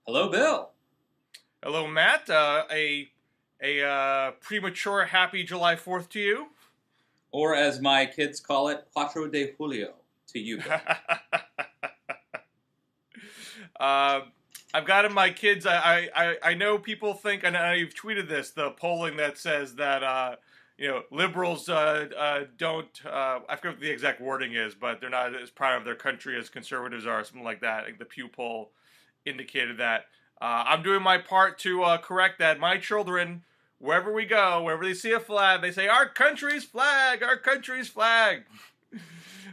Hello, Bill. Hello, Matt. A premature Happy July 4th to you. Or as my kids call it, Cuatro de Julio to you, Bill. I've got in my kids. I know people think, and you've tweeted this, the polling that says that liberals don't. I forget what the exact wording is, but they're not as proud of their country as conservatives are, something like that. I think the Pew poll indicated that. I'm doing my part to correct that. My children, wherever we go, wherever they see a flag, they say, "Our country's flag, our country's flag."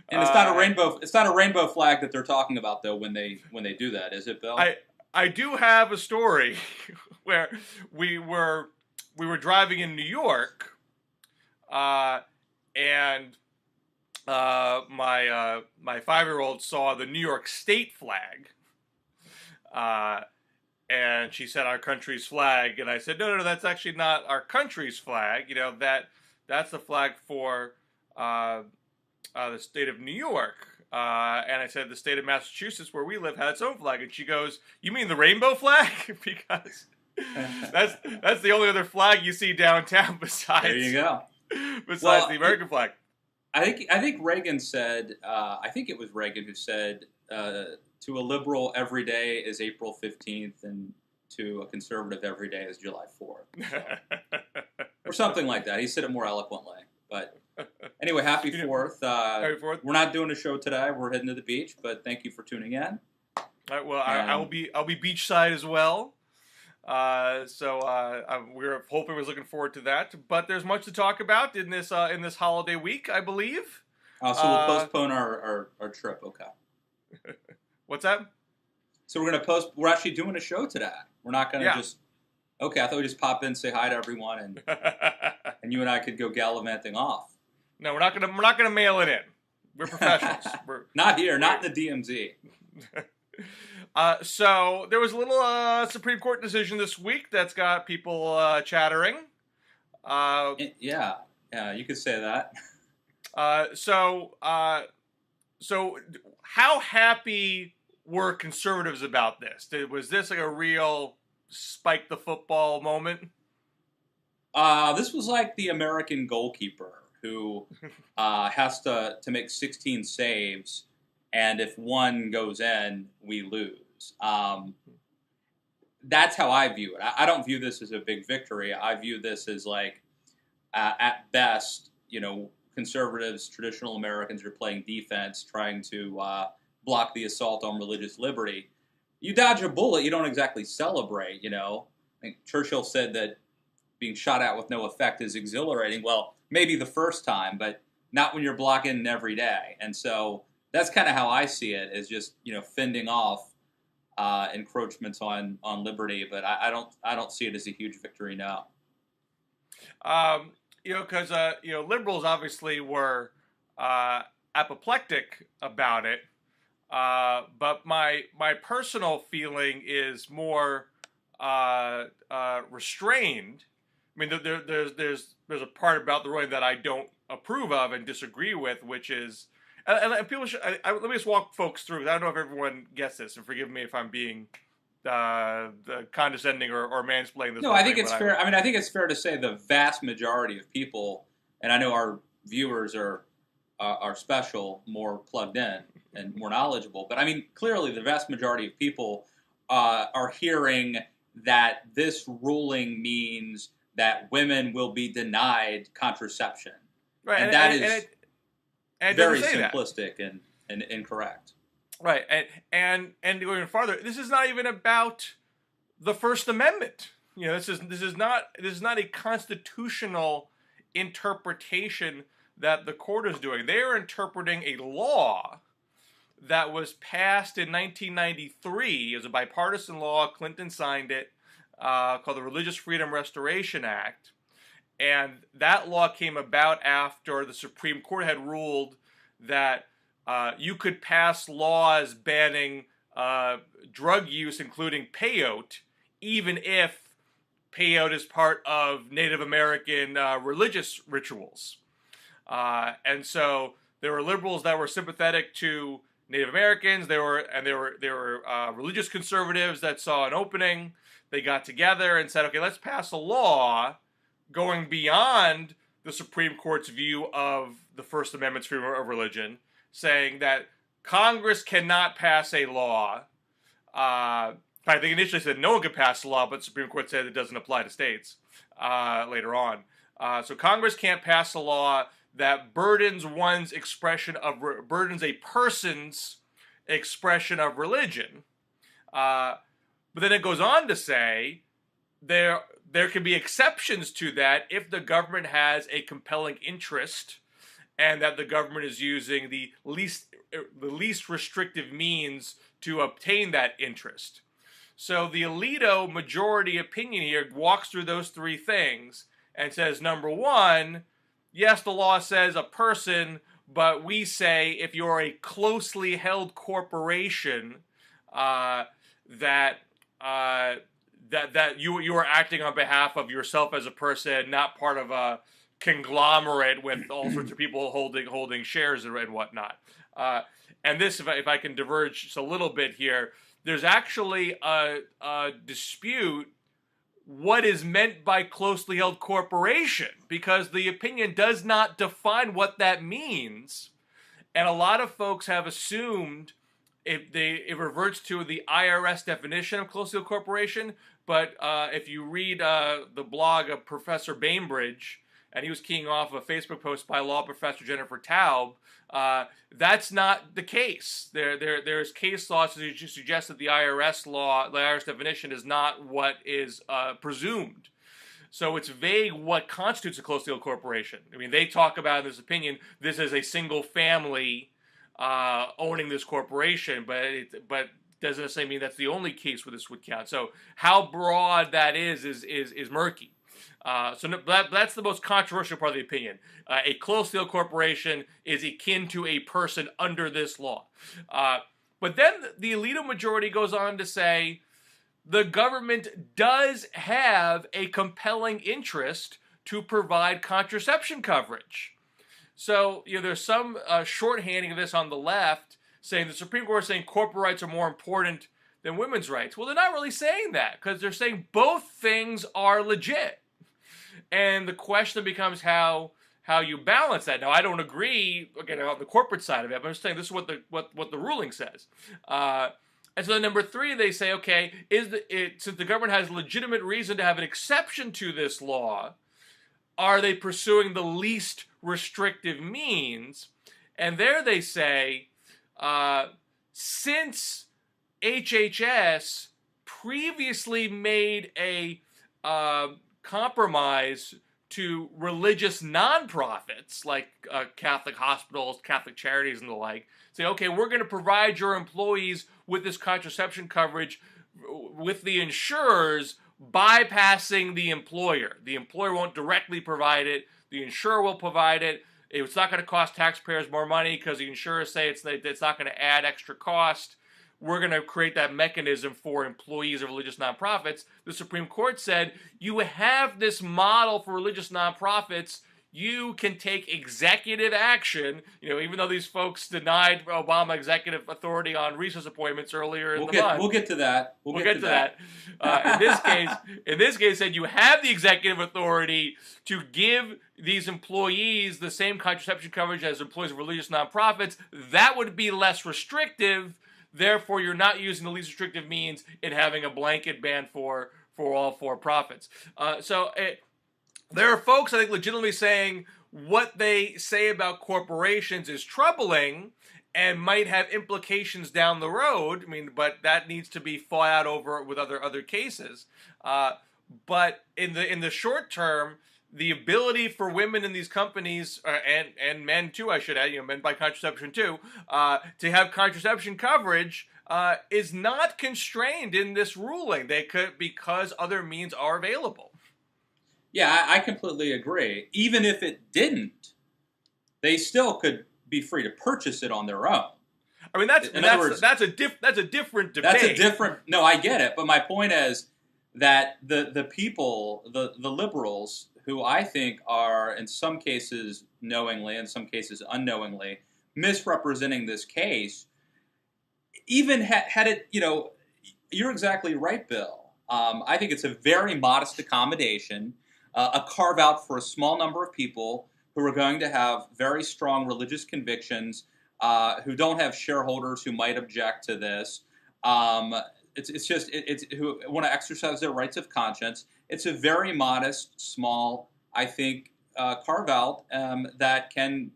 And it's not a rainbow. It's not a rainbow flag that they're talking about, though. When they do that, is it, Bill? I do have a story where we were driving in New York, and my 5-year-old saw the New York State flag, and she said our country's flag, and I said no, that's actually not our country's flag. That's the flag for the state of New York. And I said the state of Massachusetts, where we live, had its own flag. And she goes, "You mean the rainbow flag?" Because that's the only other flag you see downtown besides. There you go. Besides the American flag. I think Reagan said. I think it was Reagan who said, "To a liberal, every day is April 15th, and to a conservative, every day is July 4th." So, or something like that. He said it more eloquently, but. Anyway, happy 4th. Happy 4th. We're not doing a show today. We're heading to the beach, but thank you for tuning in. All right, well, I'll be beachside as well. We're hoping, we're looking forward to that. But there's much to talk about in this holiday week, I believe. So we'll postpone our trip. Okay. What's that? So we're actually doing a show today. We're not going to just. Okay, I thought we'd just pop in, say hi to everyone, and you and I could go gallivanting off. No, we're not gonna mail it in. We're professionals. Not here, not in the DMZ. So there was a little Supreme Court decision this week that's got people chattering. Yeah, you could say that. So how happy were conservatives about this? Was this like a real spike the football moment? This was like the American goalkeeper who has to make 16 saves, and if one goes in, we lose. That's how I view it. I don't view this as a big victory. I view this as like, at best, conservatives, traditional Americans are playing defense, trying to block the assault on religious liberty. You dodge a bullet, you don't exactly celebrate, I think Churchill said that being shot at with no effect is exhilarating. Well, maybe the first time, but not when you're blocking every day. And so that's kind of how I see it, is just, fending off encroachments on liberty. But I don't see it as a huge victory now. Because liberals obviously were apoplectic about it. But my personal feeling is more restrained. I mean, there's a part about the ruling that I don't approve of and disagree with, which is, and people should. Let me just walk folks through. I don't know if everyone gets this, and forgive me if I'm being condescending or mansplaining this. No, I think it's fair. I think it's fair to say the vast majority of people, and I know our viewers are special, more plugged in and more knowledgeable. But I mean, clearly, the vast majority of people are hearing that this ruling means that women will be denied contraception. Right, and that is very simplistic and incorrect. Right, and to go even farther, this is not even about the First Amendment. This is not a constitutional interpretation that the court is doing. They are interpreting a law that was passed in 1993. It was a bipartisan law. Clinton signed it, called the Religious Freedom Restoration Act. And that law came about after the Supreme Court had ruled that you could pass laws banning drug use, including peyote, even if peyote is part of Native American religious rituals. And so there were liberals that were sympathetic to Native Americans. There were religious conservatives that saw an opening. They got together and said, okay, let's pass a law going beyond the Supreme Court's view of the First Amendment's freedom of religion, saying that Congress cannot pass a law. I think initially said no one could pass a law, but the Supreme Court said it doesn't apply to states later on. So Congress can't pass a law that burdens a person's expression of religion. But then it goes on to say there can be exceptions to that if the government has a compelling interest and that the government is using the least restrictive means to obtain that interest. So the Alito majority opinion here walks through those three things and says, number one, yes, the law says a person, but we say if you're a closely held corporation, that you are acting on behalf of yourself as a person, not part of a conglomerate with all sorts of people holding shares and whatnot. And this, if I can diverge just a little bit here, there's actually a dispute what is meant by closely held corporation, because the opinion does not define what that means. And a lot of folks have assumed it reverts to the IRS definition of closely held corporation. But if you read the blog of Professor Bainbridge, and he was keying off a Facebook post by law professor Jennifer Taub, that's not the case. There's case law to suggest that the IRS definition is not what is presumed. So it's vague what constitutes a closely held corporation. I mean, they talk about in this opinion, this is a single family owning this corporation, but doesn't necessarily mean that's the only case where this would count. So how broad that is murky. That's the most controversial part of the opinion. A closely held corporation is akin to a person under this law. But then the Alito majority goes on to say the government does have a compelling interest to provide contraception coverage. So there's some shorthanding of this on the left, saying the Supreme Court is saying corporate rights are more important than women's rights. Well, they're not really saying that, because they're saying both things are legit. And the question becomes how you balance that. Now, I don't agree, again, on the corporate side of it, but I'm just saying this is what the ruling says. And so number three, they say, okay, since the government has legitimate reason to have an exception to this law, are they pursuing the least restrictive means? And there they say, since HHS previously made a compromise to religious nonprofits like Catholic hospitals, Catholic charities, and the like, say, okay, we're going to provide your employees with this contraception coverage with the insurers bypassing the employer. The employer won't directly provide it. The insurer will provide it. It's not going to cost taxpayers more money because the insurers say it's not going to add extra cost. We're going to create that mechanism for employees of religious nonprofits. The Supreme Court said, you have this model for religious nonprofits. You can take executive action. Even though these folks denied Obama executive authority on recess appointments earlier in the month. We'll get to that. We'll get to that. In this case, said you have the executive authority to give these employees the same contraception coverage as employees of religious nonprofits. That would be less restrictive. Therefore, you're not using the least restrictive means in having a blanket ban for all for-profits. There are folks, I think, legitimately saying what they say about corporations is troubling and might have implications down the road. I mean, but that needs to be fought out over with other cases. But in the short term, the ability for women in these companies, and men too, I should add, men by contraception too, to have contraception coverage is not constrained in this ruling. They could, because other means are available. Yeah, I completely agree. Even if it didn't, they still could be free to purchase it on their own. I mean, that's a different debate. That's a different. No, I get it, but my point is that the people, the liberals, who I think are in some cases knowingly, in some cases unknowingly, misrepresenting this case, even had it, you're exactly right, Bill. I think it's a very modest accommodation, a carve out for a small number of people who are going to have very strong religious convictions, who don't have shareholders who might object to this. It's who want to exercise their rights of conscience. It's a very modest, small, I think, carve out that can,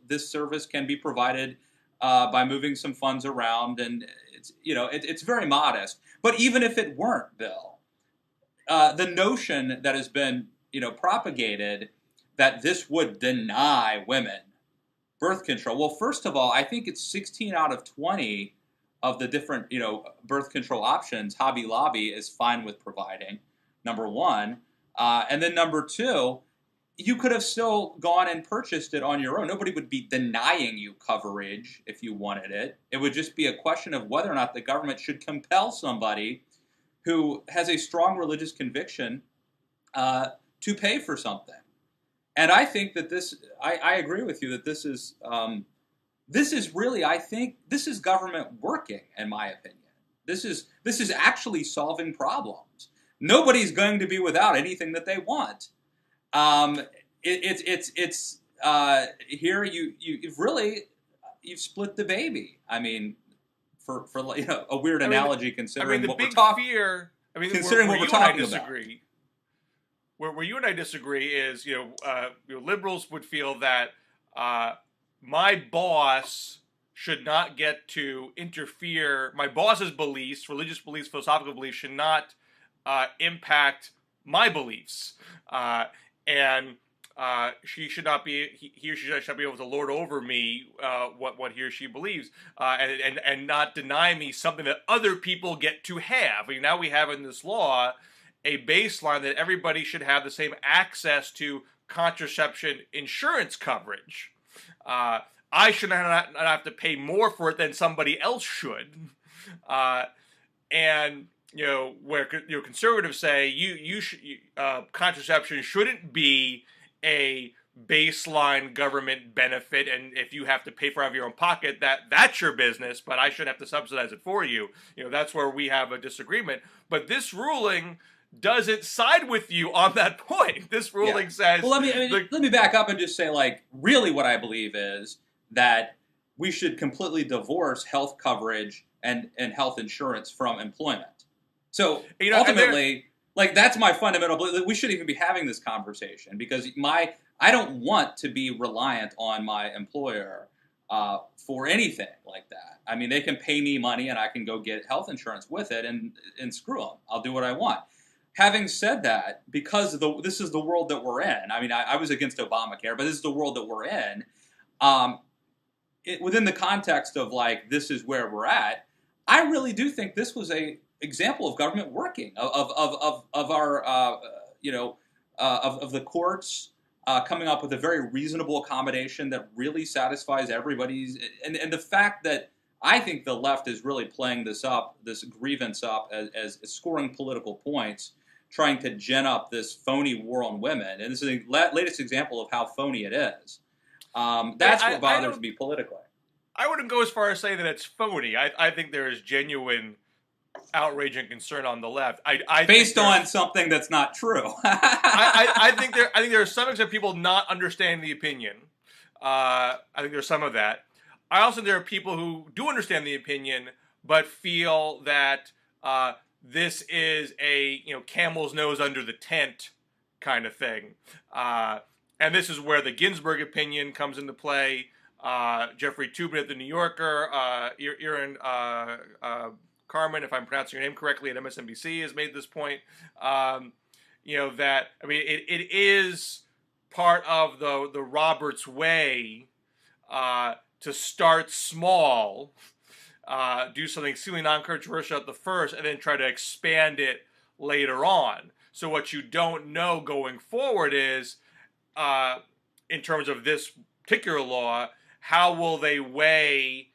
this service can be provided by moving some funds around, and it's very modest. But even if it weren't, Bill, the notion that has been propagated that this would deny women birth control. Well, first of all, I think it's 16 out of 20 of the different birth control options Hobby Lobby is fine with providing. Number one, and then number two, you could have still gone and purchased it on your own. Nobody would be denying you coverage if you wanted it. It would just be a question of whether or not the government should compel somebody who has a strong religious conviction to pay for something. And I think that I agree with you that this is really, I think, this is government working, in my opinion. This is actually solving problems. Nobody's going to be without anything that they want. Here you've split the baby. I mean, for a weird analogy considering what we're talking. Considering what we're talking about. Where you and I disagree is, liberals would feel that my boss should not get to interfere. My boss's beliefs, religious beliefs, philosophical beliefs, should not impact my beliefs, and he or she should not be able to lord over me what he or she believes, and not deny me something that other people get to have. I mean, now we have in this law a baseline that everybody should have the same access to contraception insurance coverage. I should not have to pay more for it than somebody else should. And where conservatives say contraception shouldn't be a baseline government benefit, and if you have to pay for it out of your own pocket, that's your business, but I shouldn't have to subsidize it for you. That's where we have a disagreement. But this ruling doesn't side with you on that point. This ruling says... Well, let me back up and just say, really what I believe is that we should completely divorce health coverage and health insurance from employment. So, ultimately, that's my fundamental belief. We shouldn't even be having this conversation because I don't want to be reliant on my employer for anything like that. I mean, they can pay me money and I can go get health insurance with it and screw them. I'll do what I want. Having said that, because this is the world that we're in, I mean, I was against Obamacare, but this is the world that we're in, within the context of, this is where we're at, I really do think this was a example of government working, of our, of the courts coming up with a very reasonable accommodation that really satisfies everybody's, and the fact that I think the left is really playing this grievance up as scoring political points, trying to gin up this phony war on women. And this is the latest example of how phony it is. That's what bothers me politically. I wouldn't go as far as say that it's phony. I think there is genuine outrage and concern on the left. Based on something that's not true. I think there are some extent people not understanding the opinion. I think there's some of that. I also think there are people who do understand the opinion, but feel that this is a camel's nose under the tent kind of thing. And this is where the Ginsburg opinion comes into play. Jeffrey Toobin at the New Yorker, Erin Carmen, if I'm pronouncing your name correctly, at MSNBC has made this point. It is part of the Roberts way to start small, do something extremely non-controversial at the first, and then try to expand it later on. So what you don't know going forward is, in terms of this particular law, how will they weigh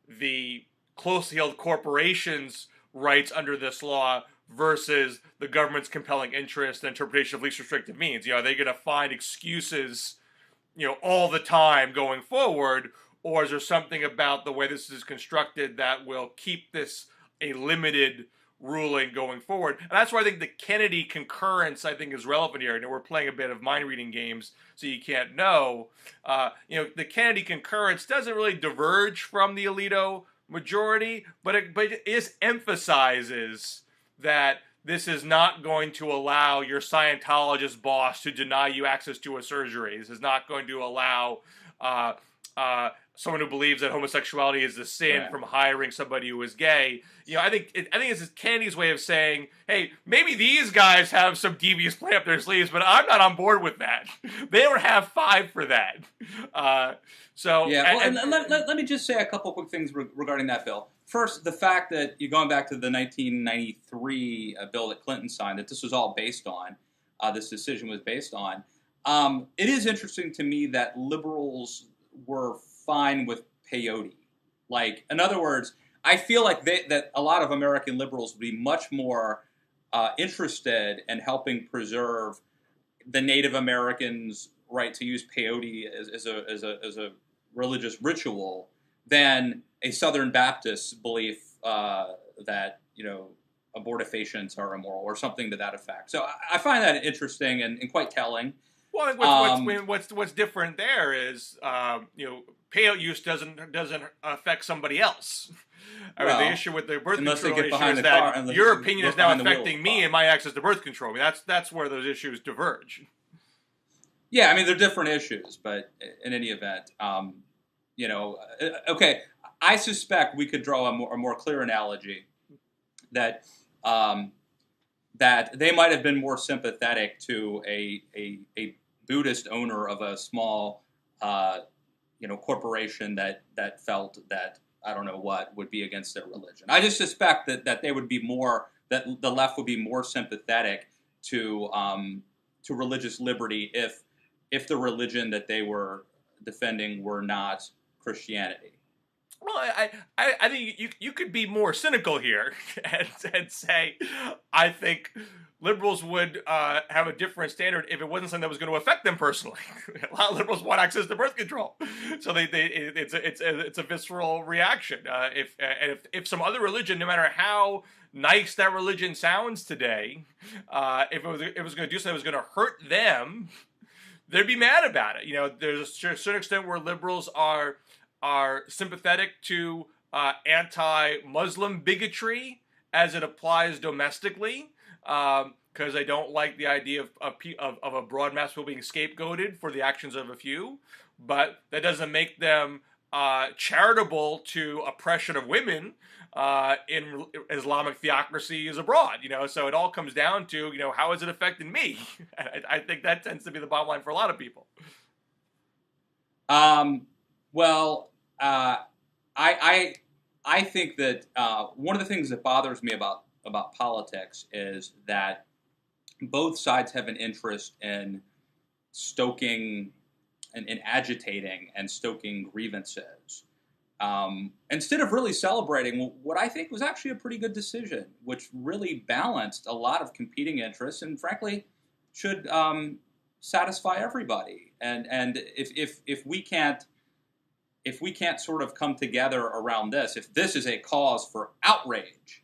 the closely held corporations' rights under this law versus the government's compelling interest and interpretation of least restrictive means? Are they going to find excuses, all the time going forward, or is there something about the way this is constructed that will keep this a limited ruling going forward? And that's why I think the Kennedy concurrence, I think, is relevant here. We're playing a bit of mind reading games, so you can't know. The Kennedy concurrence doesn't really diverge from the Alito majority, but it is emphasizes that this is not going to allow your Scientologist boss to deny you access to a surgery. This is not going to allow someone who believes that homosexuality is a sin from hiring somebody who is gay. I think this is Kennedy's way of saying, hey, maybe these guys have some devious plan up their sleeves, but I'm not on board with that. They don't have 5 for that. Let me just say a couple quick things regarding that bill. First, the fact that you're going back to the 1993 bill that Clinton signed, that this was all based on, this decision was based on. It is interesting to me that liberals were fine with peyote. Like, in other words, I feel like that a lot of American liberals would be much more interested in helping preserve the Native Americans' right to use peyote as a religious ritual than a Southern Baptist belief that abortifacients are immoral or something to that effect. So I find that interesting and quite telling. Well, what's different there is peyote use doesn't affect somebody else. The issue with the birth control issue is that your opinion is now affecting me and my access to birth control. I mean, that's where those issues diverge. Yeah, I mean, they're different issues, but in any event, okay, I suspect we could draw a more clear analogy that that they might have been more sympathetic to a Buddhist owner of a small corporation that felt that I don't know what would be against their religion. I just suspect that they would be that the left would be more sympathetic to religious liberty if the religion that they were defending were not Christianity. Well, I think you could be more cynical here and say, I think liberals would have a different standard if it wasn't something that was going to affect them personally. A lot of liberals want access to birth control, so it's a visceral reaction. If some other religion, no matter how nice that religion sounds today, if it was going to do something that was going to hurt them, they'd be mad about it. There's a certain extent where liberals are sympathetic to anti-Muslim bigotry as it applies domestically, because they don't like the idea of a broad mass of people being scapegoated for the actions of a few. But that doesn't make them charitable to oppression of women in Islamic theocracies abroad. So it all comes down to how is it affecting me? I think that tends to be the bottom line for a lot of people. I think that one of the things that bothers me about politics is that both sides have an interest in stoking and in agitating and stoking grievances. Instead of really celebrating what I think was actually a pretty good decision, which really balanced a lot of competing interests and frankly should satisfy everybody. And if we can't sort of come together around this, if this is a cause for outrage,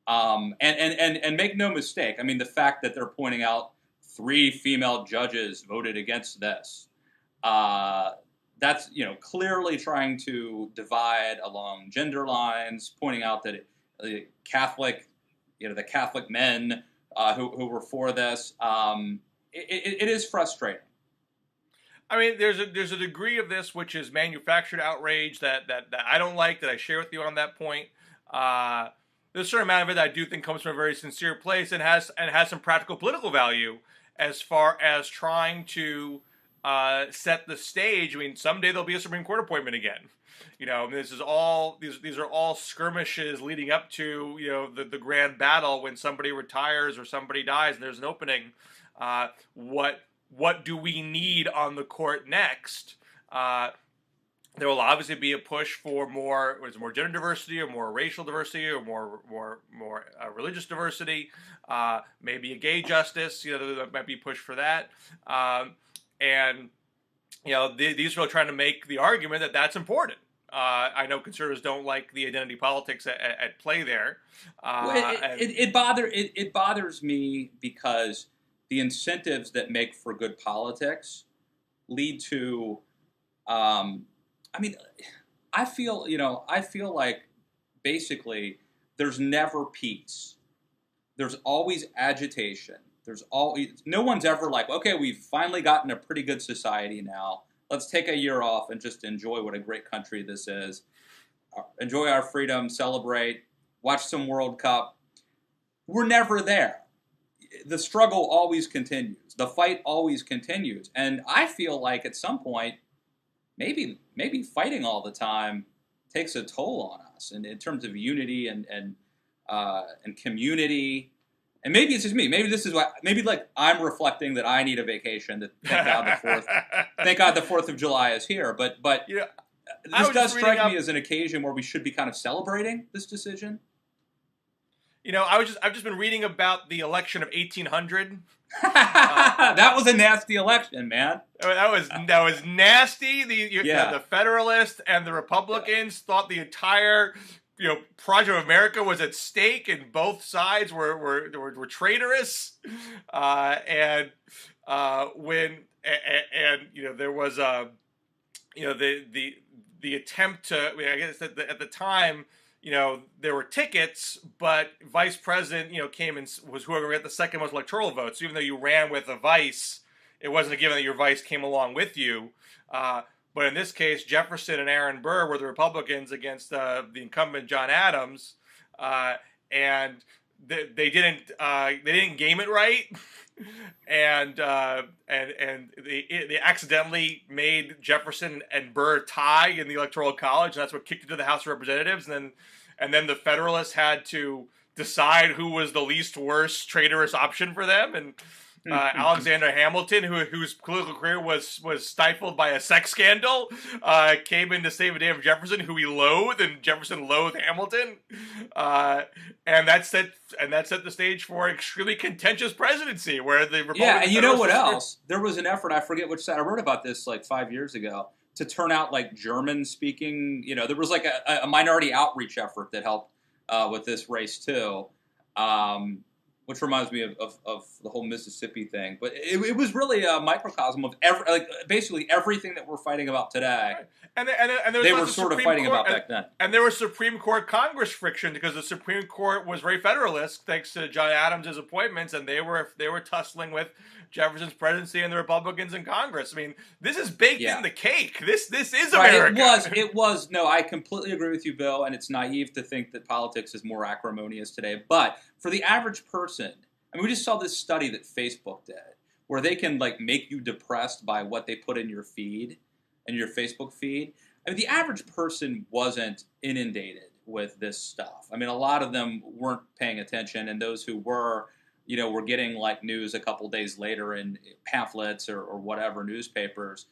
and make no mistake, I mean, the fact that they're pointing out 3 female judges voted against this, that's clearly trying to divide along gender lines, pointing out that the Catholic men who were for this, it is frustrating. I mean, there's a degree of this which is manufactured outrage that I don't like, that I share with you on that point. There's a certain amount of it that I do think comes from a very sincere place and has some practical political value as far as trying to set the stage. I mean, someday there'll be a Supreme Court appointment again. These are all skirmishes leading up to the grand battle when somebody retires or somebody dies and there's an opening. What do we need on the court next? There will obviously be a push for more gender diversity or more racial diversity or more religious diversity. Maybe a gay justice. There might be a push for that. And these are trying to make the argument that that's important. I know conservatives don't like the identity politics at play there. Well, it bothers me because the incentives that make for good politics lead to, I mean, I feel like basically there's never peace. There's always agitation. No one's ever like, okay, we've finally gotten a pretty good society now. Let's take a year off and just enjoy what a great country this is. Enjoy our freedom, celebrate, watch some World Cup. We're never there. The struggle always continues. The fight always continues. And I feel like at some point, maybe fighting all the time takes a toll on us, and in terms of unity and community. And maybe it's just me. Maybe this is why. Maybe like I'm reflecting that I need a vacation. That thank God the 4th of July is here. But this does strike me as an occasion where we should be kind of celebrating this decision. I've just been reading about the election of 1800. That was a nasty election, man. That was nasty. The Federalists and the Republicans thought the entire project of America was at stake, and both sides were traitorous. There was the attempt to. I mean, I guess at the time. There were tickets, but vice president, came and was whoever got the second most electoral votes. So even though you ran with a vice, it wasn't a given that your vice came along with you. But in this case, Jefferson and Aaron Burr were the Republicans against the incumbent John Adams, and they didn't game it right. And they accidentally made Jefferson and Burr tie in the Electoral College, and that's what kicked it to the House of Representatives. And then the Federalists had to decide who was the least worst traitorous option for them. And Alexander Hamilton, whose political career was stifled by a sex scandal, came in to save the day of Jefferson, who he loathed, and Jefferson loathed Hamilton, and that set the stage for an extremely contentious presidency, where the Republicans. Yeah, and you know what else? There was an effort. I forget which side. I wrote about this like 5 years ago to turn out like German speaking. There was like a minority outreach effort that helped with this race too. Which reminds me of the whole Mississippi thing. But it was really a microcosm of basically everything that we're fighting about today. Right. And they were sort of fighting about back then. And there was Supreme Court Congress friction because the Supreme Court was very Federalist thanks to John Adams' appointments, and they were tussling with Jefferson's presidency and the Republicans in Congress. I mean, this is baked in the cake. This is America. It was. No, I completely agree with you, Bill, and it's naive to think that politics is more acrimonious today. But for the average person, I mean, we just saw this study that Facebook did where they can like make you depressed by what they put in your feed, in your Facebook feed. I mean, the average person wasn't inundated with this stuff. I mean, a lot of them weren't paying attention, and those who were, were getting like news a couple days later in pamphlets or whatever, newspapers.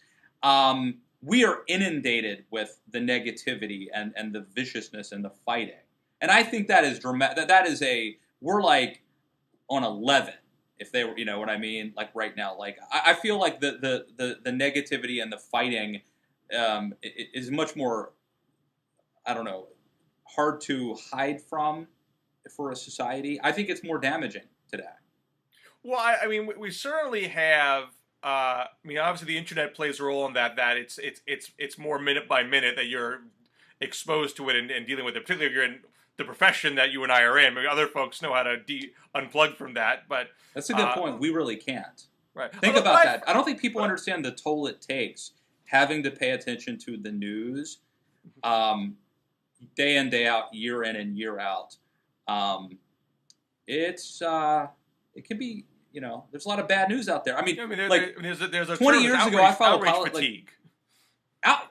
We are inundated with the negativity and the viciousness and the fighting. And I think that is dramatic. That is we're like on 11, if they were, you know what I mean? Like right now, like I feel like the negativity and the fighting is much more, I don't know, hard to hide from for a society. I think it's more damaging today. Well, I mean, we certainly have. I mean, obviously, the internet plays a role in that. That it's more minute by minute that you're exposed to it and dealing with it. Particularly if you're in the profession that you and I are in. I mean, other folks know how to unplug from that. But that's a good point. We really can't. Right. Think about that. I don't think people understand the toll it takes having to pay attention to the news, day in, day out, year in and year out. It can be. There's a lot of bad news out there. I mean, there's a 20 years ago, I followed outrage fatigue.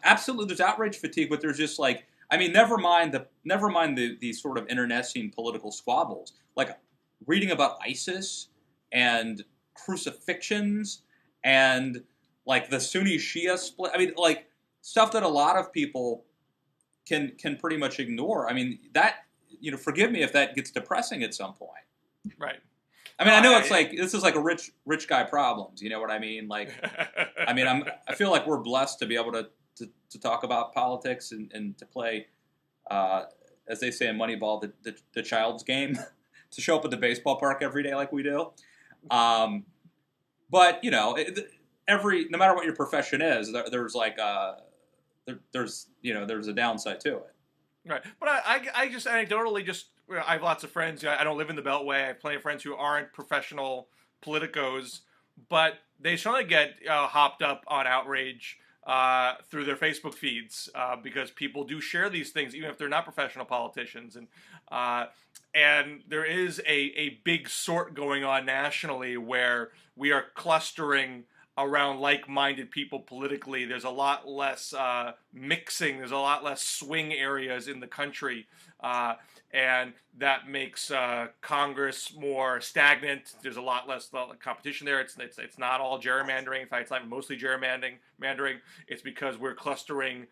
Absolutely, there's outrage fatigue, but there's just like, I mean, never mind the sort of internecine political squabbles. Like reading about ISIS and crucifixions and like the Sunni Shia split. I mean, like stuff that a lot of people can pretty much ignore. I mean, that forgive me if that gets depressing at some point. Right. I mean, I know it's like this is like a rich guy problems. You know what I mean? Like, I mean, I feel like we're blessed to be able to talk about politics and to play, as they say in Moneyball, the child's game, to show up at the baseball park every day like we do. But you know, no matter what your profession is, there's like there's a downside to it. Right, but I just anecdotally I have lots of friends. I don't live in the Beltway. I have plenty of friends who aren't professional politicos, but they suddenly get hopped up on outrage through their Facebook feeds because people do share these things, even if they're not professional politicians, and there is a big sort going on nationally where we are clustering around like-minded people politically. There's a lot less mixing. There's a lot less swing areas in the country, and that makes Congress more stagnant. There's a lot less competition there. It's not all gerrymandering. In fact, it's not mostly gerrymandering. It's because we're clustering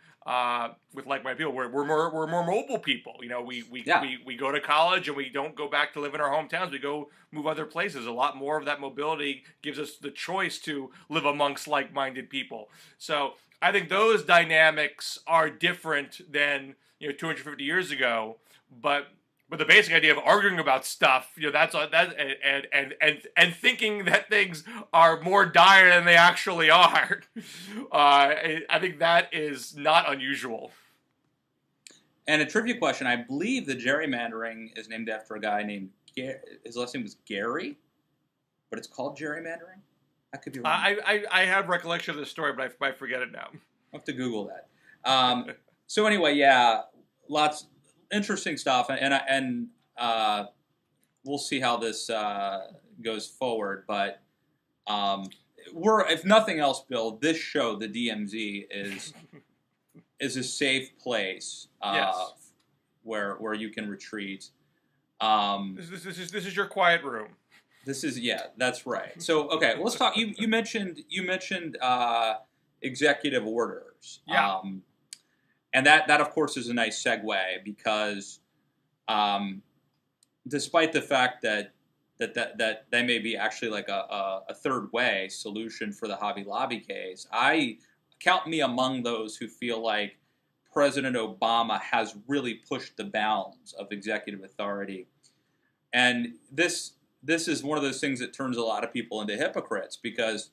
with like-minded people. We're more mobile people. You know, we go to college and we don't go back to live in our hometowns. We go move other places. A lot more of that mobility gives us the choice to live amongst like-minded people. So I think those dynamics are different than 250 years ago. But the basic idea of arguing about stuff, that's and thinking that things are more dire than they actually are. I think that is not unusual. And a trivia question: I believe the gerrymandering is named after a guy named his last name was Gary, but it's called gerrymandering. I could be wrong. I have recollection of the story, but I forget it now. I'll have to Google that. So anyway, yeah, lots. Interesting stuff, and we'll see how this goes forward. But if nothing else, Bill, this show, the DMZ, is a safe place yes. where you can retreat. This is your quiet room. That's right. So okay, let's talk. You mentioned executive orders. Yeah. And that of course is a nice segue because, despite the fact that they may be actually like a third way solution for the Hobby Lobby case, I count me among those who feel like President Obama has really pushed the bounds of executive authority, and this is one of those things that turns a lot of people into hypocrites because,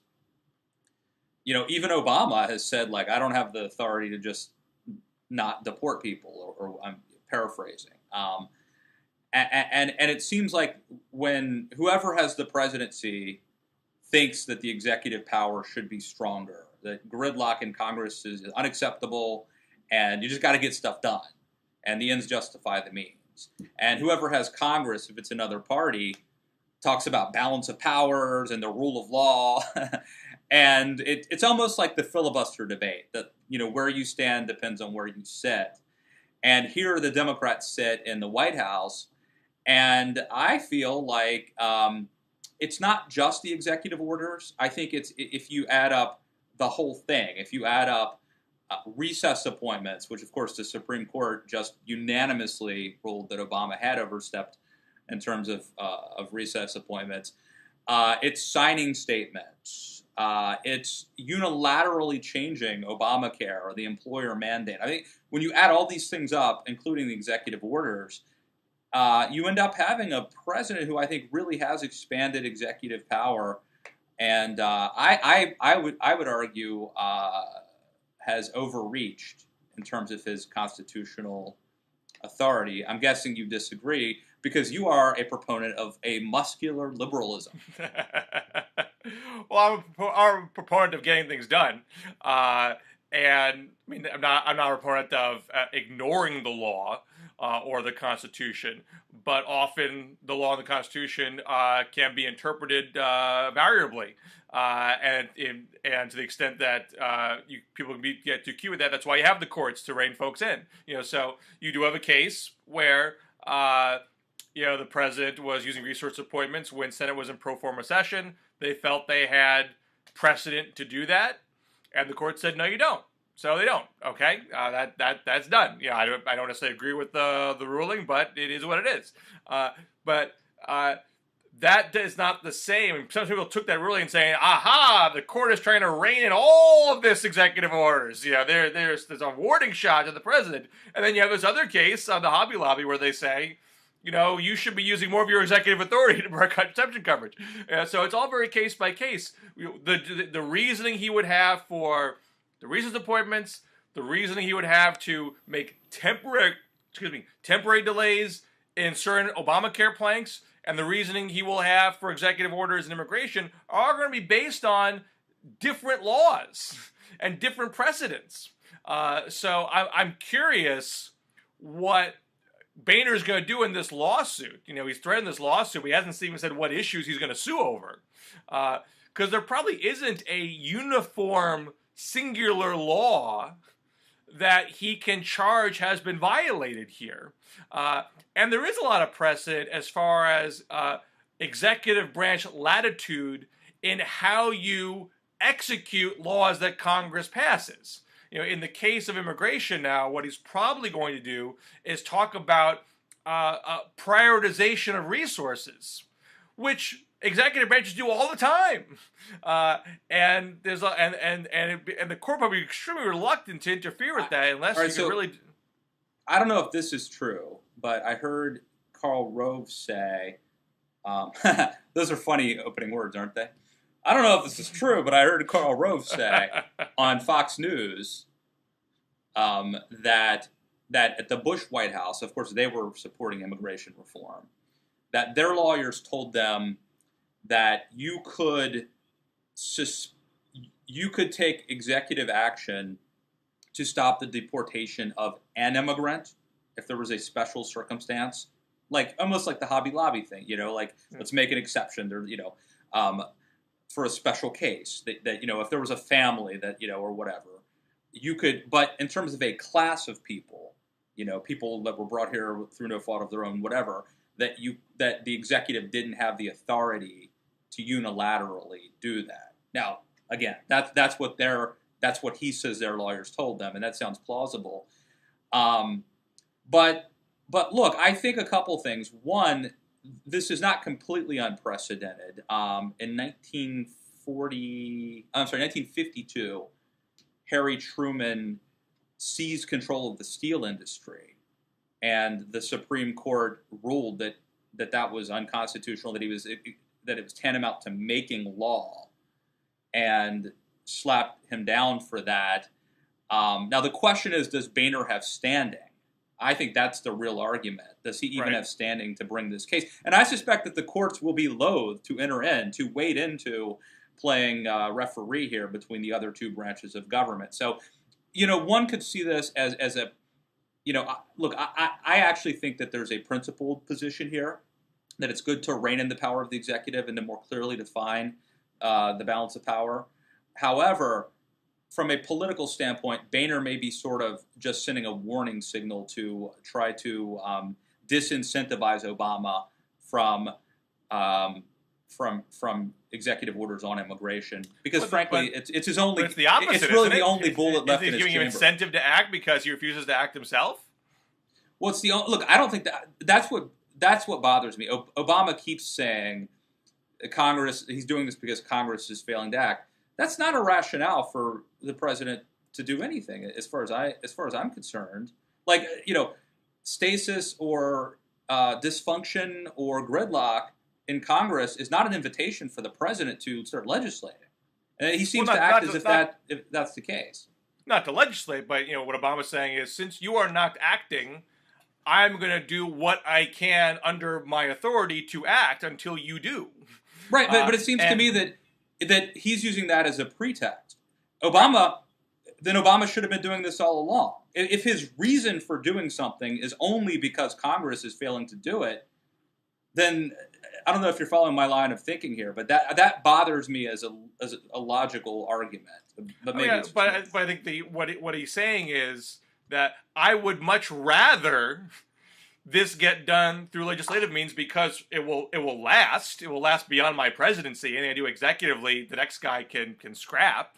even Obama has said like I don't have the authority to just not deport people, or I'm paraphrasing. And it seems like when whoever has the presidency thinks that the executive power should be stronger, that gridlock in Congress is unacceptable, and you just got to get stuff done, and the ends justify the means. And whoever has Congress, if it's another party, talks about balance of powers and the rule of law. And it's almost like the filibuster debate that, where you stand depends on where you sit. And here the Democrats sit in the White House. And I feel like it's not just the executive orders. I think it's if you add up the whole thing, if you add up recess appointments, which of course the Supreme Court just unanimously ruled that Obama had overstepped in terms of recess appointments, it's signing statements. It's unilaterally changing Obamacare or the employer mandate. I think when you add all these things up, including the executive orders, you end up having a president who I think really has expanded executive power, and I would argue has overreached in terms of his constitutional authority. I'm guessing you disagree because you are a proponent of a muscular liberalism. Well, I'm a proponent of getting things done, and I mean, I'm not a proponent of ignoring the law or the Constitution, but often the law and the Constitution can be interpreted variably, and to the extent that people can get too cute with that. That's why you have the courts to rein folks in. So you do have a case where the president was using resource appointments when Senate was in pro forma session. They felt they had precedent to do that, and the court said, no, you don't. So they don't. Okay, that's done. I don't necessarily agree with the ruling, but it is what it is. But that is not the same. Some people took that really and saying, aha, the court is trying to rein in all of this executive orders. There's a warning shot to the president. And then you have this other case on the Hobby Lobby where they say, you should be using more of your executive authority to break contraception coverage. So it's all very case by case. The reasoning he would have for the reasons appointments, the reasoning he would have to make temporary delays in certain Obamacare planks, and the reasoning he will have for executive orders and immigration are going to be based on different laws and different precedents. So I'm curious what Boehner's going to do in this lawsuit. He's threatened this lawsuit. He hasn't even said what issues he's going to sue over. Because there probably isn't a uniform, singular law that he can charge has been violated here. And there is a lot of precedent as far as executive branch latitude in how you execute laws that Congress passes. In the case of immigration now, what he's probably going to do is talk about prioritization of resources, which executive branches do all the time, and there's and the court will be extremely reluctant to interfere with that unless you can really. I don't know if this is true, but I heard Karl Rove say, those are funny opening words, aren't they? I don't know if this is true, but I heard Karl Rove say on Fox News that at the Bush White House, of course, they were supporting immigration reform, that their lawyers told them that you could take executive action to stop the deportation of an immigrant if there was a special circumstance, like almost like the Hobby Lobby thing, let's make an exception there, for a special case that if there was a family that, or whatever, you could, but in terms of a class of people, people that were brought here through no fault of their own, whatever, that the executive didn't have the authority to unilaterally do that. Now, again, that's what he says their lawyers told them, and that sounds plausible. But look, I think a couple things. One, this is not completely unprecedented. In 1952, Harry Truman seized control of the steel industry, and the Supreme Court ruled that was unconstitutional, that it was tantamount to making law, and slapped him down for that. Now the question is, does Boehner have standing? I think that's the real argument. Does he even have standing to bring this case? And I suspect that the courts will be loath to wade into playing referee here between the other two branches of government. So, one could see this as a, look, I actually think that there's a principled position here, that it's good to rein in the power of the executive and to more clearly define the balance of power. However, from a political standpoint, Boehner may be sort of just sending a warning signal to try to disincentivize Obama from executive orders on immigration, because frankly, it's his only. It's the opposite. It's really the only bullet left in his chamber. Is he giving him incentive to act because he refuses to act himself? Well, it's look. I don't think that's what bothers me. Obama keeps saying Congress. He's doing this because Congress is failing to act. That's not a rationale for the president to do anything, as far as I'm concerned. Like, stasis or dysfunction or gridlock in Congress is not an invitation for the president to start legislating. And he seems to act as if that's the case. Not to legislate, but what Obama's saying is, since you are not acting, I'm going to do what I can under my authority to act until you do. Right, but it seems to me that he's using that as a pretext. Obama should have been doing this all along. If his reason for doing something is only because Congress is failing to do it, then I don't know if you're following my line of thinking here, but that bothers me as a logical argument. But maybe but I think what he's saying is that I would much rather this get done through legislative means, because it will last. It will last beyond my presidency. Anything I do executively, the next guy can scrap.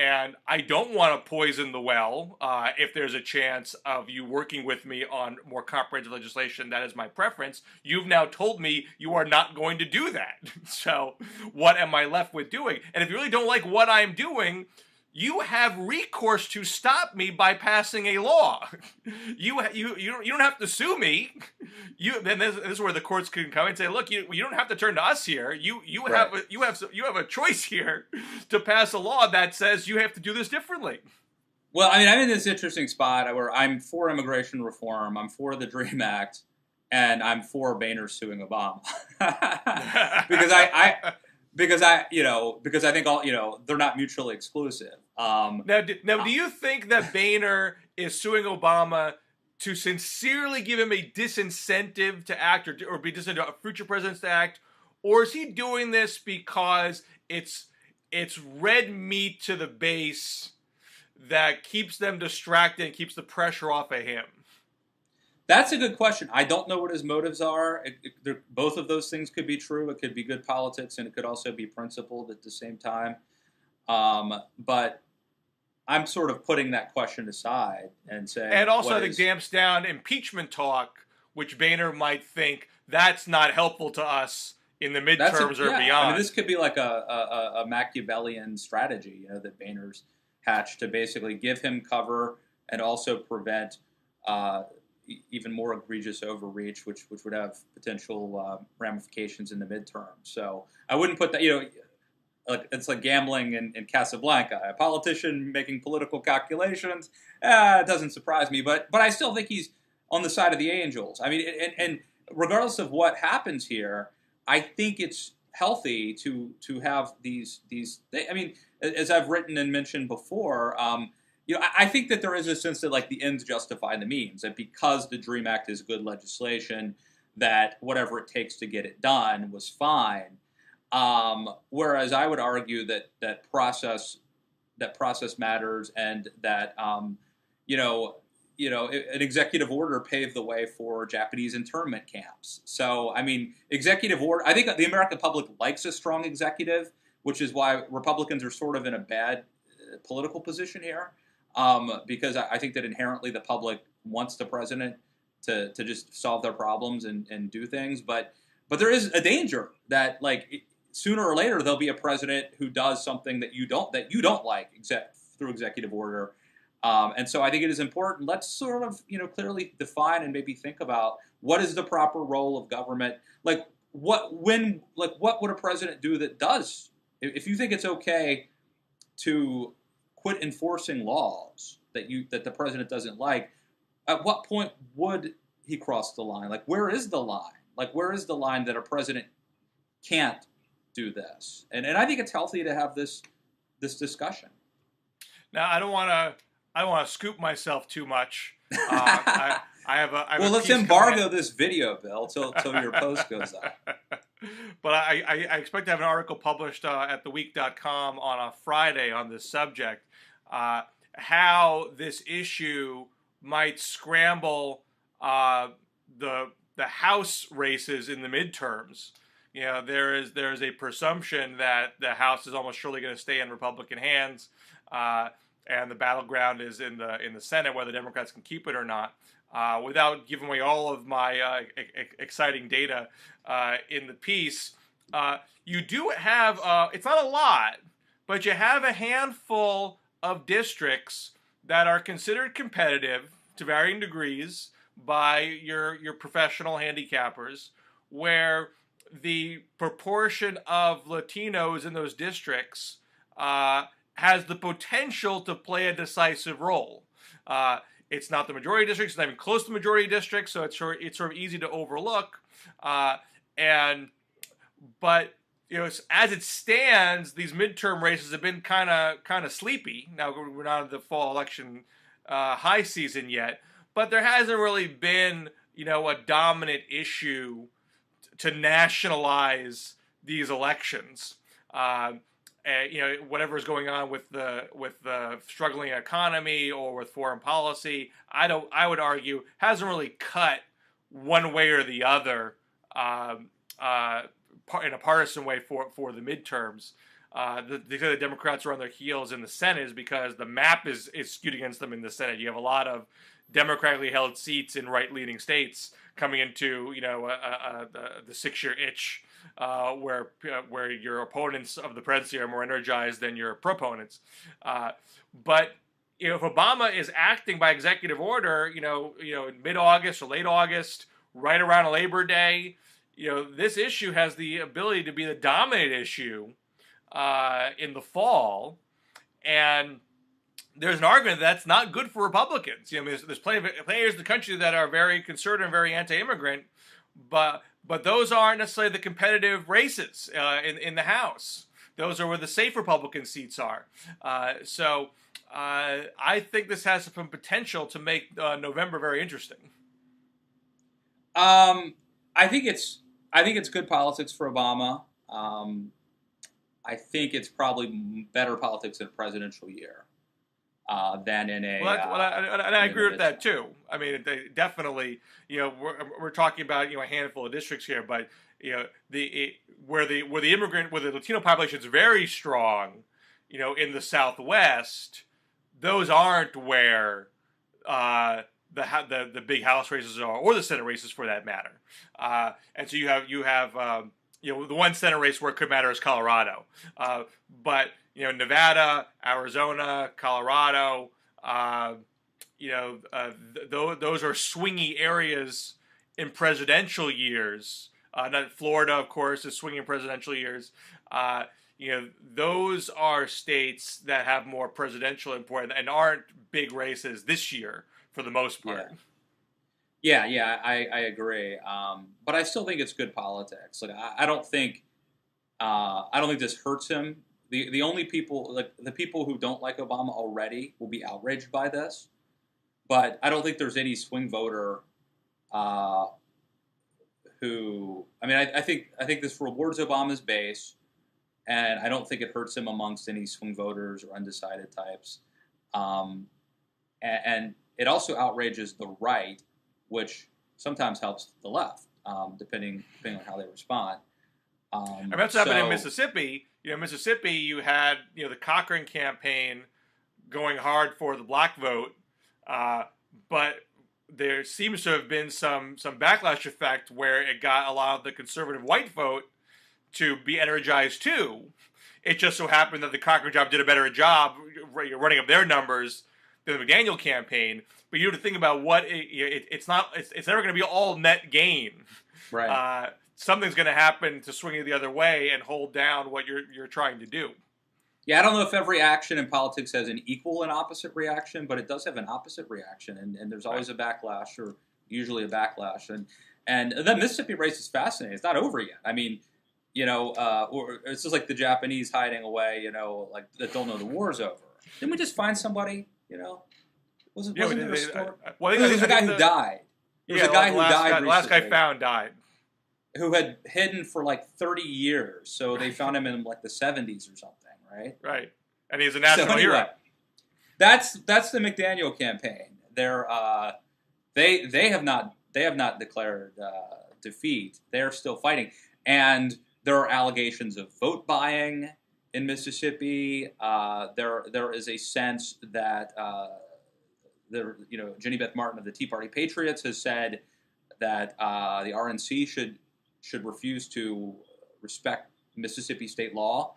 And I don't want to poison the well. If there's a chance of you working with me on more comprehensive legislation, that is my preference. You've now told me you are not going to do that. So what am I left with doing? And if you really don't like what I'm doing, you have recourse to stop me by passing a law. You don't have to sue me. Then this is where the courts can come and say, look, you don't have to turn to us here. You have a choice here to pass a law that says you have to do this differently. Well, I mean, I'm in this interesting spot where I'm for immigration reform, I'm for the DREAM Act, and I'm for Boehner suing Obama because I think they're not mutually exclusive. Now, do you think that Boehner is suing Obama to sincerely give him a disincentive to act or be disincentive to future presidents to act, or is he doing this because it's red meat to the base that keeps them distracted and keeps the pressure off of him? That's a good question. I don't know what his motives are. Both of those things could be true. It could be good politics, and it could also be principled at the same time. But I'm sort of putting that question aside and saying... And also I think damps down impeachment talk, which Boehner might think that's not helpful to us in the midterms or beyond. I mean, this could be like a Machiavellian strategy, that Boehner's hatched to basically give him cover and also prevent... even more egregious overreach, which would have potential ramifications in the midterm. So I wouldn't put that, it's like gambling in Casablanca. A politician making political calculations, it doesn't surprise me. But I still think he's on the side of the angels. I mean, and regardless of what happens here, I think it's healthy to have these. I mean, as I've written and mentioned before, I think that there is a sense that the ends justify the means, that because the DREAM Act is good legislation, that whatever it takes to get it done was fine. Whereas I would argue that process matters, and that an executive order paved the way for Japanese internment camps. So I mean, executive order. I think the American public likes a strong executive, which is why Republicans are sort of in a bad political position here. Because I think that inherently the public wants the president to just solve their problems and do things, but there is a danger that sooner or later there'll be a president who does something that you don't like through executive order, and so I think it is important. Let's sort of clearly define and maybe think about what is the proper role of government. What would a president do that does? If you think it's okay to quit enforcing laws that the president doesn't like, at what point would he cross the line? Where is the line? Where is the line that a president can't do this? And I think it's healthy to have this discussion. Now, I don't want to scoop myself too much. Let's embargo this video, Bill, till your post goes up. But I expect to have an article published at theweek.com on a Friday on this subject, how this issue might scramble the House races in the midterms. There is a presumption that the House is almost surely going to stay in Republican hands, and the battleground is in the Senate, whether Democrats can keep it or not. Without giving away all of my exciting data in the piece, you do have, it's not a lot, but you have a handful of districts that are considered competitive to varying degrees by your professional handicappers, where the proportion of Latinos in those districts has the potential to play a decisive role. It's not the majority districts; it's not even close to the majority districts, so it's sort of easy to overlook. But as it stands, these midterm races have been kind of sleepy. Now we're not in the fall election high season yet, but there hasn't really been a dominant issue to nationalize these elections. Whatever is going on with the struggling economy or with foreign policy, I would argue hasn't really cut one way or the other in a partisan way for the midterms. The Democrats are on their heels in the Senate is because the map is skewed against them in the Senate. You have a lot of democratically held seats in right-leaning states coming into the 6-year itch, where your opponents of the presidency are more energized than your proponents. But if Obama is acting by executive order, in mid-August or late August, right around Labor Day, this issue has the ability to be the dominant issue in the fall, and there's an argument that's not good for Republicans. There's plenty of areas of the country that are very conservative and very anti-immigrant, but those aren't necessarily the competitive races in the House. Those are where the safe Republican seats are. So I think this has some potential to make November very interesting. I think it's good politics for Obama. I think it's probably better politics in a presidential year than in a. I agree with that too. I mean, they definitely. We're talking about a handful of districts here, but where the Latino population is very strong, in the Southwest, those aren't where the big House races are, or the Senate races for that matter. And so you have the one Senate race where it could matter is Colorado, but Nevada, Arizona, Colorado, those are swingy areas in presidential years. Not Florida, of course, is swinging presidential years. Those are states that have more presidential import and aren't big races this year for the most part. Yeah, I agree. But I still think it's good politics. Like I don't think this hurts him. The only people, like the people who don't like Obama already, will be outraged by this. But I don't think there's any swing voter who. I mean, I think this rewards Obama's base, and I don't think it hurts him amongst any swing voters or undecided types. And it also outrages the right, which sometimes helps the left, depending on how they respond. And that's happened in Mississippi. Mississippi, you had the Cochran campaign going hard for the black vote, but there seems to have been some backlash effect where it got a lot of the conservative white vote to be energized too. It just so happened that the Cochran job did a better job running up their numbers than the McDaniel campaign. But you have to think about it's never going to be all net gain. Right. Something's going to happen to swing it the other way and hold down what you're trying to do. Yeah, I don't know if every action in politics has an equal and opposite reaction, but it does have an opposite reaction, and there's always a backlash, or usually a backlash. And the Mississippi race is fascinating. It's not over yet. I mean, or it's just like the Japanese hiding away, like that don't know the war's over. Didn't we just find somebody, Wasn't there a story? There's a guy who died. There's a guy who died. The last guy found died. Who had hidden for like 30 years. So they found him in like the 70s or something, right? Right. And he's a national hero. That's the McDaniel campaign. They have not declared defeat. They're still fighting. And there are allegations of vote buying in Mississippi. There is a sense that Jenny Beth Martin of the Tea Party Patriots has said that the RNC should refuse to respect Mississippi state law,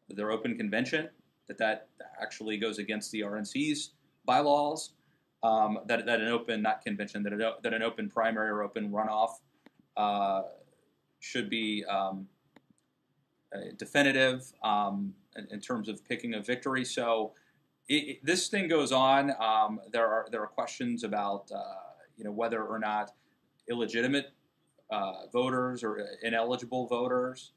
their open convention, that actually goes against the RNC's bylaws, that an open, not convention, that an open primary or open runoff should be definitive in terms of picking a victory. So this thing goes on. There are questions about whether or not illegitimate voters or ineligible voters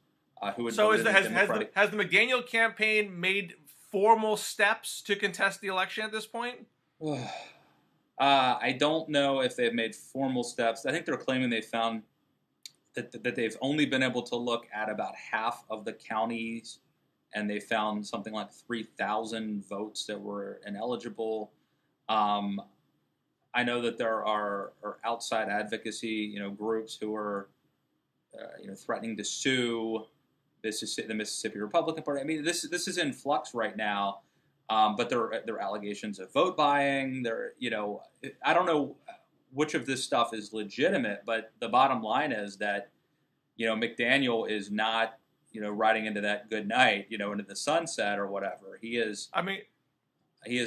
who would vote in the Democratic. Has the McDaniel campaign made formal steps to contest the election at this point? I don't know if they've made formal steps. I think they're claiming they found that they've only been able to look at about half of the counties, and they found something like 3,000 votes that were ineligible. I know that there are outside advocacy, groups who are, threatening to sue the Mississippi Republican Party. I mean, this is in flux right now. But there are allegations of vote buying. I don't know which of this stuff is legitimate, but the bottom line is that, McDaniel is not, riding into that good night, into the sunset or whatever. He is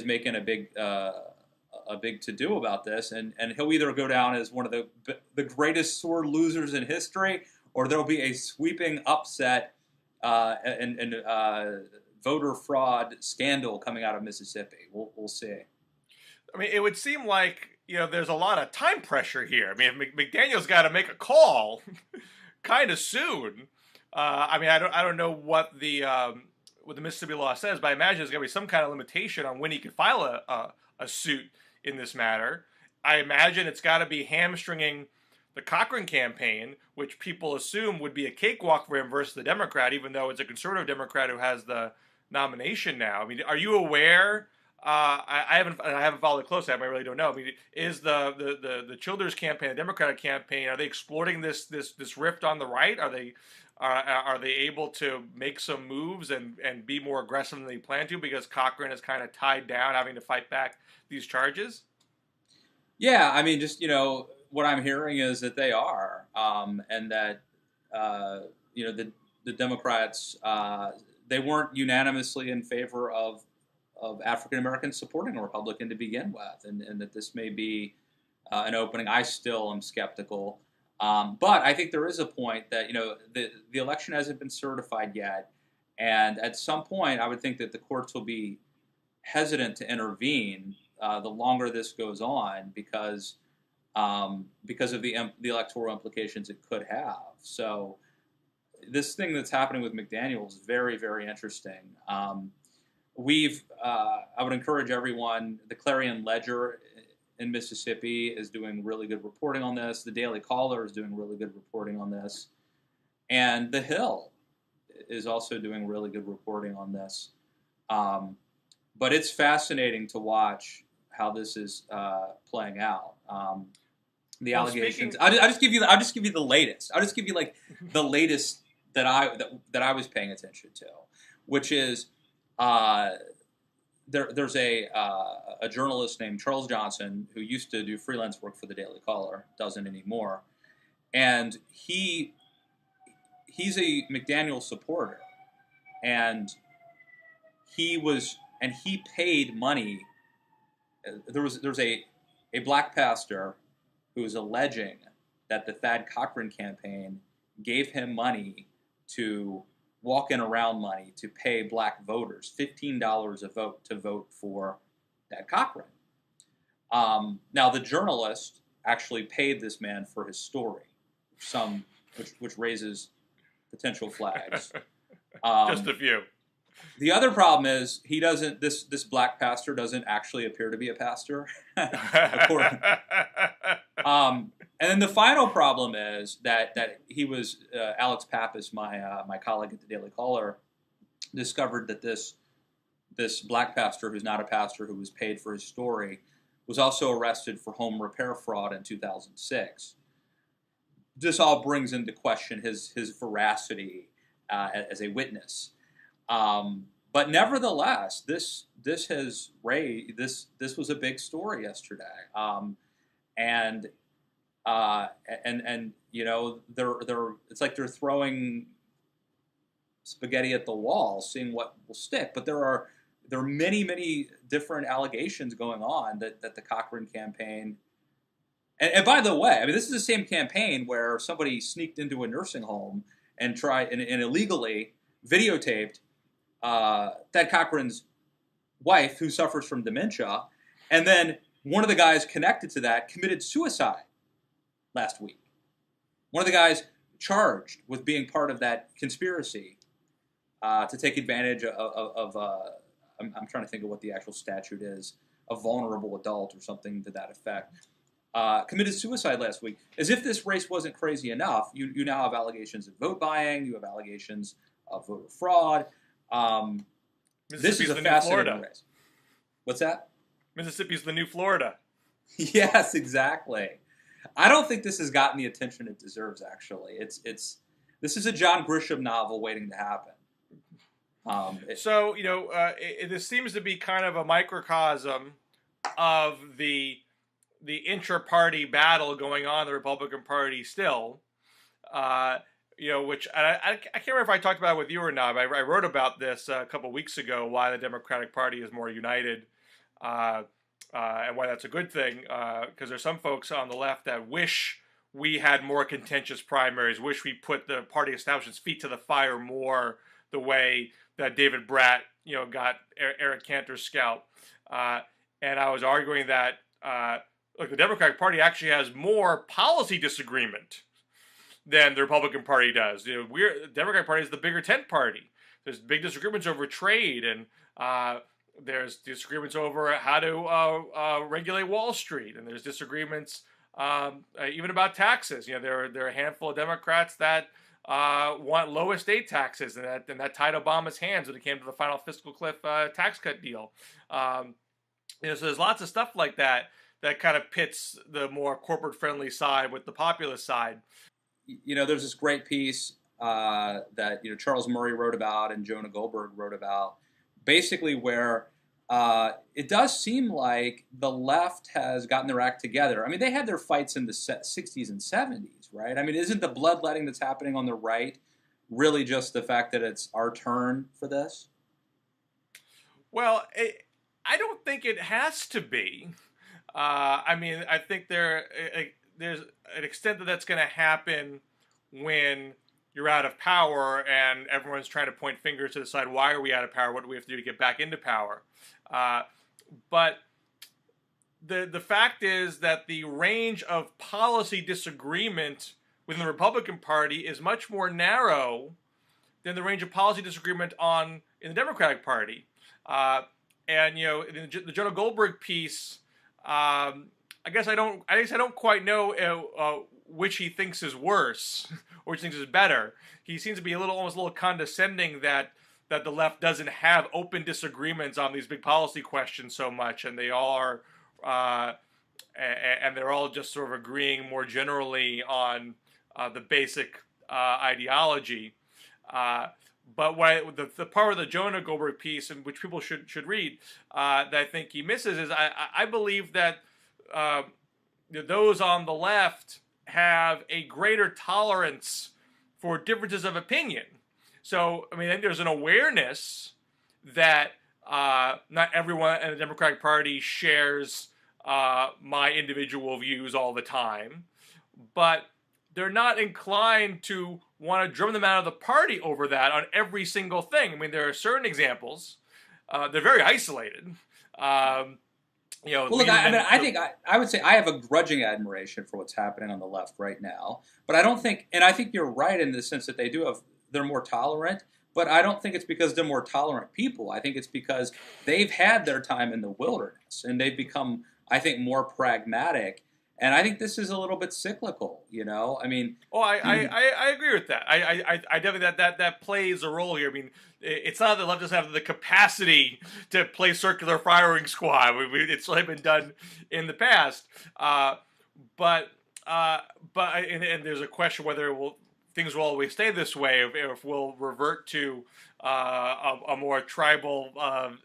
making a big to-do about this, and he'll either go down as one of the greatest sore losers in history, or there'll be a sweeping upset and voter fraud scandal coming out of Mississippi. We'll see. I mean, it would seem like, there's a lot of time pressure here. I mean, McDaniel's got to make a call kind of soon. I don't know what the Mississippi law says, but I imagine there's going to be some kind of limitation on when he can file a suit in this matter. I imagine it's got to be hamstringing the Cochran campaign, which people assume would be a cakewalk for him versus the Democrat, even though it's a conservative Democrat who has the nomination now. I mean, are you aware? I haven't followed it closely. I really don't know. I mean, is the Childers campaign, the Democratic campaign, are they exploiting this rift on the right? Are they able to make some moves and be more aggressive than they plan to because Cochran is kind of tied down, having to fight back these charges? Yeah, I mean, just what I'm hearing is that they are, and that the Democrats. They weren't unanimously in favor of African Americans supporting a Republican to begin with, and that this may be an opening. I still am skeptical, but I think there is a point that the election hasn't been certified yet, and at some point I would think that the courts will be hesitant to intervene the longer this goes on because of the electoral implications it could have. So. This thing that's happening with McDaniel is very, very interesting. I would encourage everyone, the Clarion Ledger in Mississippi is doing really good reporting on this. The Daily Caller is doing really good reporting on this. And The Hill is also doing really good reporting on this. But it's fascinating to watch how this is playing out. The allegations. I'll just give you the latest. I'll just give you like the latest that I was paying attention to, which is there's a journalist named Charles Johnson who used to do freelance work for the Daily Caller, doesn't anymore, and he's a McDaniel supporter, and he paid money. There's a black pastor who is alleging that the Thad Cochran campaign gave him money to walk-in around money to pay black voters $15 a vote to vote for Thad Cochran. Now, the journalist actually paid this man for his story, which raises potential flags. Just a few. The other problem is this black pastor doesn't actually appear to be a pastor. And then the final problem is that he was Alex Pappas, my colleague at the Daily Caller, discovered that this black pastor, who's not a pastor, who was paid for his story, was also arrested for home repair fraud in 2006. This all brings into question his veracity as a witness. But nevertheless, this was a big story yesterday, and it's like they're throwing spaghetti at the wall, seeing what will stick. But there are many different allegations going on that the Cochran campaign. And by the way, I mean, this is the same campaign where somebody sneaked into a nursing home and tried and illegally videotaped Thad Cochran's wife, who suffers from dementia, and then one of the guys connected to that committed suicide last week. One of the guys charged with being part of that conspiracy to take advantage of I'm trying to think of what the actual statute is, a vulnerable adult or something to that effect, committed suicide last week. As if this race wasn't crazy enough, you now have allegations of vote buying, you have allegations of voter fraud. This is a fascinating race. What's that? Mississippi's the new Florida. Yes, exactly. I don't think this has gotten the attention it deserves, actually. It's This is a John Grisham novel waiting to happen. So, this seems to be kind of a microcosm of the intra-party battle going on in the Republican Party still. Which I can't remember if I talked about it with you or not. But I wrote about this a couple weeks ago, why the Democratic Party is more united, and why that's a good thing. Because there's some folks on the left that wish we had more contentious primaries, wish we put the party establishment's feet to the fire more, the way that David Bratt, got Eric Cantor's scalp. And I was arguing that, look, the Democratic Party actually has more policy disagreement than the Republican Party does. The Democratic Party is the bigger tent party. There's big disagreements over trade, and there's disagreements over how to regulate Wall Street, and there's disagreements even about taxes. There are a handful of Democrats that want low estate taxes, and that tied Obama's hands when it came to the final fiscal cliff tax cut deal. So there's lots of stuff like that kind of pits the more corporate-friendly side with the populist side. There's this great piece that Charles Murray wrote about and Jonah Goldberg wrote about, basically where it does seem like the left has gotten their act together. I mean, they had their fights in the 60s and 70s, right? I mean, isn't the bloodletting that's happening on the right really just the fact that it's our turn for this? Well, I don't think it has to be. I think there's an extent that that's going to happen when you're out of power and everyone's trying to point fingers to decide, why are we out of power? What do we have to do to get back into power? But the fact is that the range of policy disagreement within the Republican Party is much more narrow than the range of policy disagreement in the Democratic Party. In the Jonah Goldberg piece, I guess I don't quite know which he thinks is worse or which he thinks is better. He seems to be almost a little condescending that the left doesn't have open disagreements on these big policy questions so much, and they all are, and they're all just sort of agreeing more generally on the basic ideology. But the part of the Jonah Goldberg piece, and which people should read, that I think he misses, is I believe that those on the left have a greater tolerance for differences of opinion. So, I think there's an awareness that not everyone in the Democratic Party shares my individual views all the time, but they're not inclined to want to drum them out of the party over that on every single thing. There are certain examples. They're very isolated. Well, look, I think I would say I have a grudging admiration for what's happening on the left right now. But I don't think, and I think you're right in the sense that they're more tolerant. But I don't think it's because they're more tolerant people. I think it's because they've had their time in the wilderness and they've become, I think, more pragmatic. And I think this is a little bit cyclical, Oh, I agree with that. I definitely that plays a role here. It's not that the left doesn't have the capacity to play circular firing squad. It's been done in the past. But there's a question whether things will always stay this way, if we'll revert to a more tribal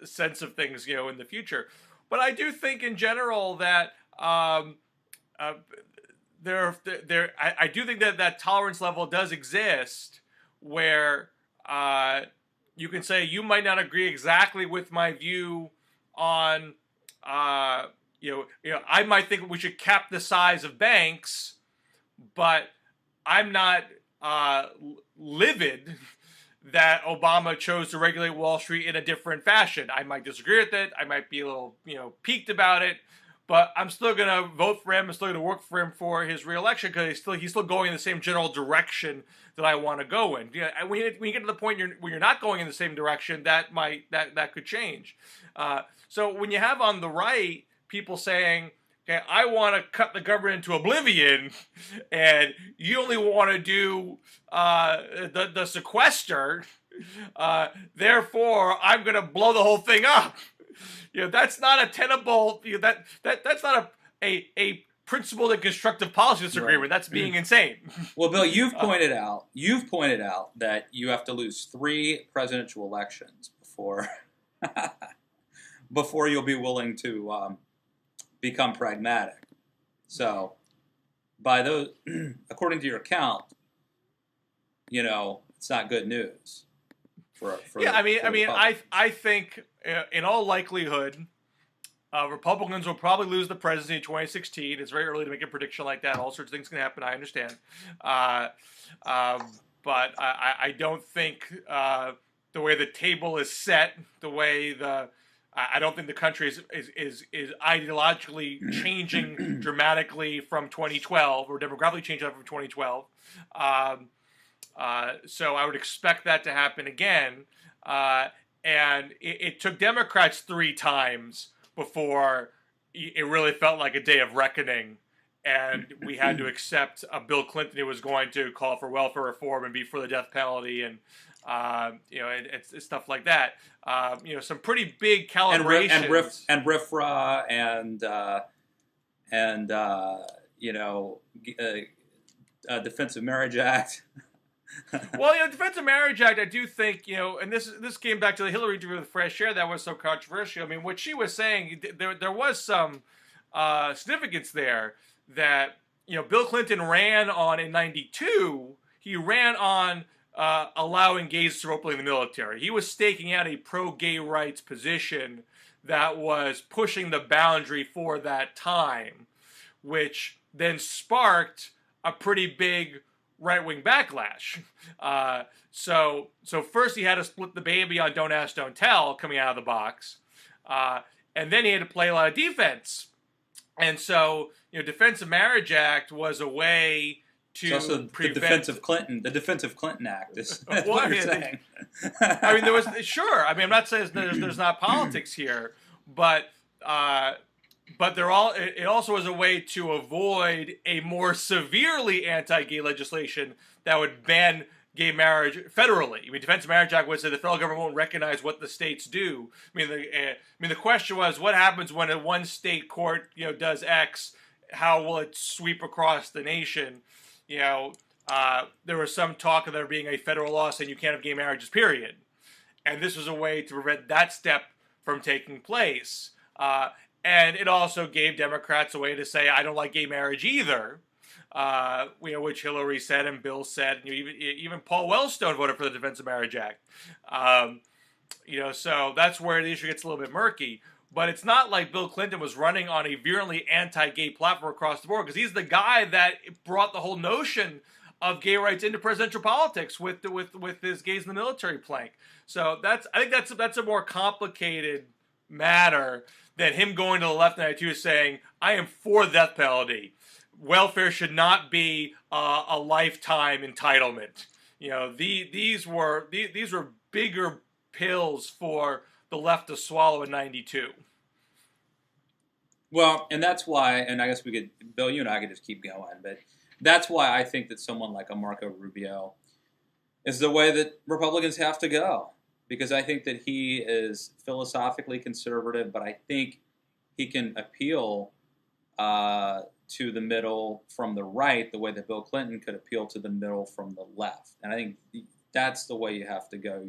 sense of things, in the future. But I do think in general that I do think that tolerance level does exist, where you can say you might not agree exactly with my view on I might think we should cap the size of banks, but I'm not livid that Obama chose to regulate Wall Street in a different fashion. I might disagree with it. I might be a little piqued about it. But I'm still going to vote for him. I'm still going to work for him for his reelection because he's still going in the same general direction that I want to go in. When you get to the point where you're not going in the same direction, that could change. So when you have on the right people saying, "Okay, I want to cut the government into oblivion," and you only want to do the sequester, therefore I'm going to blow the whole thing up. That's not a tenable. That's not a principled and constructive policy disagreement. Right. That's being insane. Well, Bill, you've pointed out that you have to lose 3 presidential elections before before you'll be willing to become pragmatic. So, by those, according to your account, it's not good news. I think in all likelihood, Republicans will probably lose the presidency in 2016. It's very early to make a prediction like that. All sorts of things can happen. I understand, but I don't think the way the table is set, I don't think the country is ideologically changing dramatically from 2012 or demographically changing from 2012. So I would expect that to happen again. And it took Democrats 3 times before it really felt like a day of reckoning, and we had to accept Bill Clinton who was going to call for welfare reform and be for the death penalty, and it's stuff like that. Some pretty big calibrations and RFRA and Defensive Marriage Act. Well, Defensive Marriage Act, I do think, and this came back to the Hillary interview with Scher that was so controversial. I mean, what she was saying, there was some significance there that, Bill Clinton ran on in 92. He ran on allowing gays to vote in the military. He was staking out a pro-gay rights position that was pushing the boundary for that time, which then sparked a pretty big right-wing backlash. So first he had to split the baby on Don't Ask, Don't Tell coming out of the box. And then he had to play a lot of defense. And so, Defensive Marriage Act was a way to it's also prevent... the Defensive Clinton Act is what you're saying. I mean, sure. I mean, I'm not saying there's not politics here, but it also was a way to avoid a more severely anti-gay legislation that would ban gay marriage federally. I mean, Defense of Marriage Act would say the federal government won't recognize what the states do. I mean, the question was, what happens when a one state court, does X? How will it sweep across the nation? There was some talk of there being a federal law saying you can't have gay marriages, period. And this was a way to prevent that step from taking place. And it also gave Democrats a way to say, I don't like gay marriage either, which Hillary said and Bill said. And even Paul Wellstone voted for the Defense of Marriage Act. So that's where the issue gets a little bit murky. But it's not like Bill Clinton was running on a virulently anti-gay platform across the board, because he's the guy that brought the whole notion of gay rights into presidential politics with his gays in the military plank. So I think that's a more complicated matter than him going to the left in 92 saying, I am for the death penalty. Welfare should not be a lifetime entitlement. These were bigger pills for the left to swallow in 92. Well, and that's why, and I guess Bill, you and I could just keep going, but that's why I think that someone like a Marco Rubio is the way that Republicans have to go. Because I think that he is philosophically conservative, but I think he can appeal to the middle from the right the way that Bill Clinton could appeal to the middle from the left. And I think that's the way you have to go.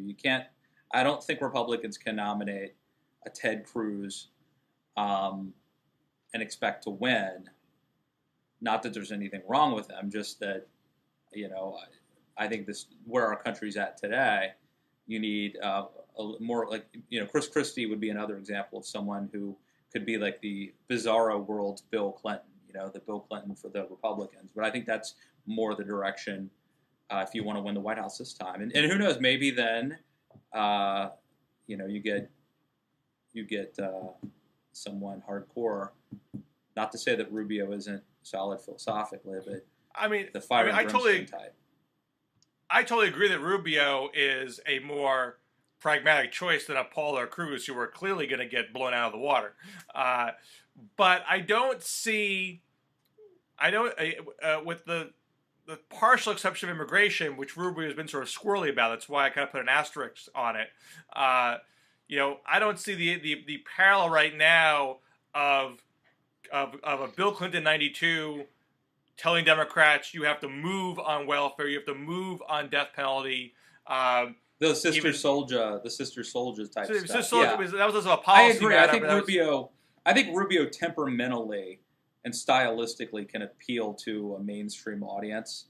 I don't think Republicans can nominate a Ted Cruz and expect to win. Not that there's anything wrong with them, just that, I think where our country's at today, you need a more like, Chris Christie would be another example of someone who could be like the bizarro world Bill Clinton, the Bill Clinton for the Republicans. But I think that's more the direction if you want to win the White House this time. And who knows, maybe then, you get someone hardcore. Not to say that Rubio isn't solid philosophically, but the fire and brimstone type. I totally agree that Rubio is a more pragmatic choice than a Paul or Cruz, who were clearly going to get blown out of the water. But I don't see, with the partial exception of immigration, which Rubio has been sort of squirrely about. That's why I kind of put an asterisk on it. I don't see the parallel right now of a Bill Clinton 92 telling Democrats you have to move on welfare, you have to move on death penalty. The Sister Soldier type stuff. That was also a policy. I agree. Matter, I think Rubio temperamentally and stylistically can appeal to a mainstream audience.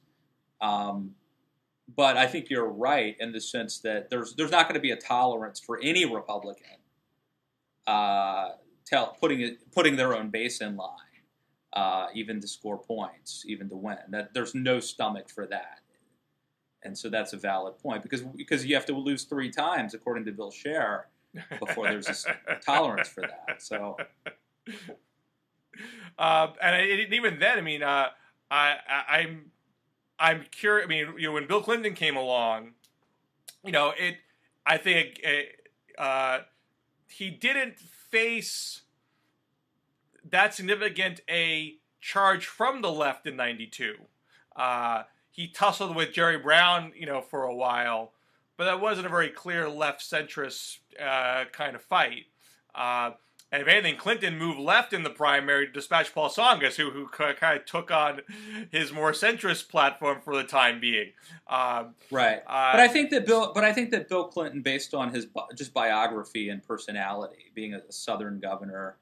But I think you're right in the sense that there's not going to be a tolerance for any Republican putting their own base in line, even to score points, even to win. That there's no stomach for that. And so that's a valid point because you have to lose 3 times, according to Bill Scher, before there's a tolerance for that. So, even then, I mean, I'm curious. I mean, when Bill Clinton came along, I think he didn't face that significant a charge from the left in '92. He tussled with Jerry Brown, for a while, but that wasn't a very clear left centrist kind of fight. And if anything, Clinton moved left in the primary to dispatch Paul Tsongas, who kind of took on his more centrist platform for the time being. Right, but I think that Bill Clinton, based on his just biography and personality, being a Southern governor,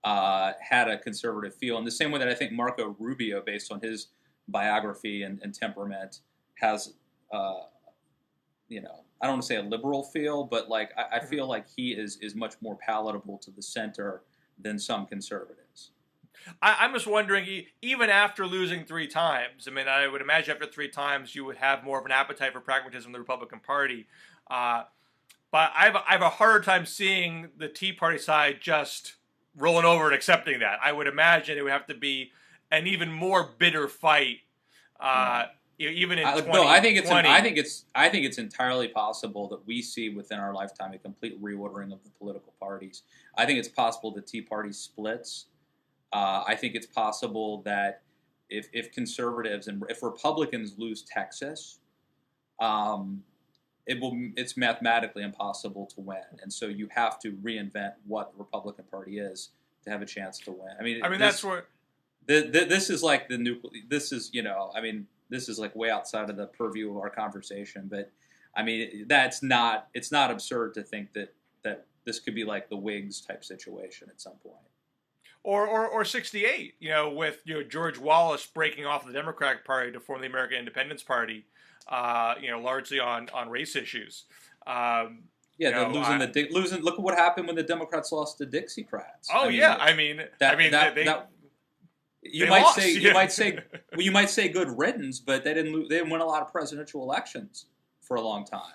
had a conservative feel in the same way that I think Marco Rubio, based on his biography and temperament, has I don't want to say a liberal feel, but like I feel like he is much more palatable to the center than some conservatives. I'm just wondering, even after losing 3 times, I mean, I would imagine after 3 times you would have more of an appetite for pragmatism in the Republican Party. But I have a harder time seeing the Tea Party side just rolling over and accepting that. I would imagine it would have to be an even more bitter fight. Even in 2020. No, I think it's entirely possible that we see within our lifetime a complete reordering of the political parties. I think it's possible the Tea Party splits. I think it's possible that if conservatives and if Republicans lose Texas, it's mathematically impossible to win, and so you have to reinvent what the Republican Party is to have a chance to win. I mean that's where this is like the nuclear. This is this is like way outside of the purview of our conversation, but I mean it's not absurd to think that this could be like the Whigs type situation at some point. Or 68, with George Wallace breaking off the Democratic Party to form the American Independence Party, largely on race issues. Losing. Look at what happened when the Democrats lost to Dixiecrats. You might say good riddance, but they didn't win a lot of presidential elections for a long time.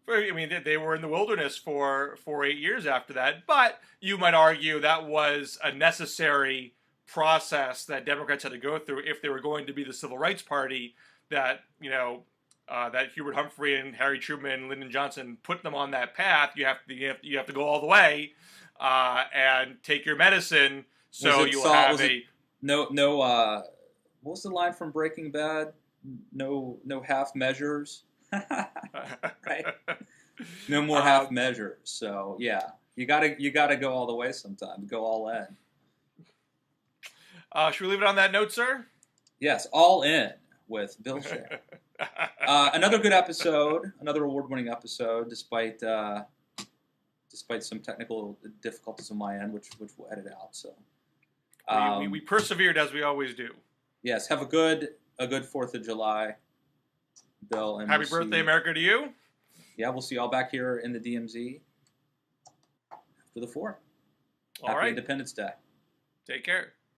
I mean, they were in the wilderness for 8 years after that, but you might argue that was a necessary process that Democrats had to go through if they were going to be the civil rights party that that Hubert Humphrey and Harry Truman and Lyndon Johnson put them on that path. You have to go all the way and take your medicine. So you have what was the line from Breaking Bad? No half measures. Right? No more half measures. So yeah, you gotta go all the way sometimes. Go all in. Should we leave it on that note, sir? Yes, all in with Bill Scher. Another good episode, another award-winning episode, despite some technical difficulties on my end, which we'll edit out. So we persevered as we always do. Yes, have a good 4th of July, Bill. And happy birthday, America, to you. Yeah, we'll see y'all back here in the DMZ after the 4th. All Happy right. Independence Day. Take care.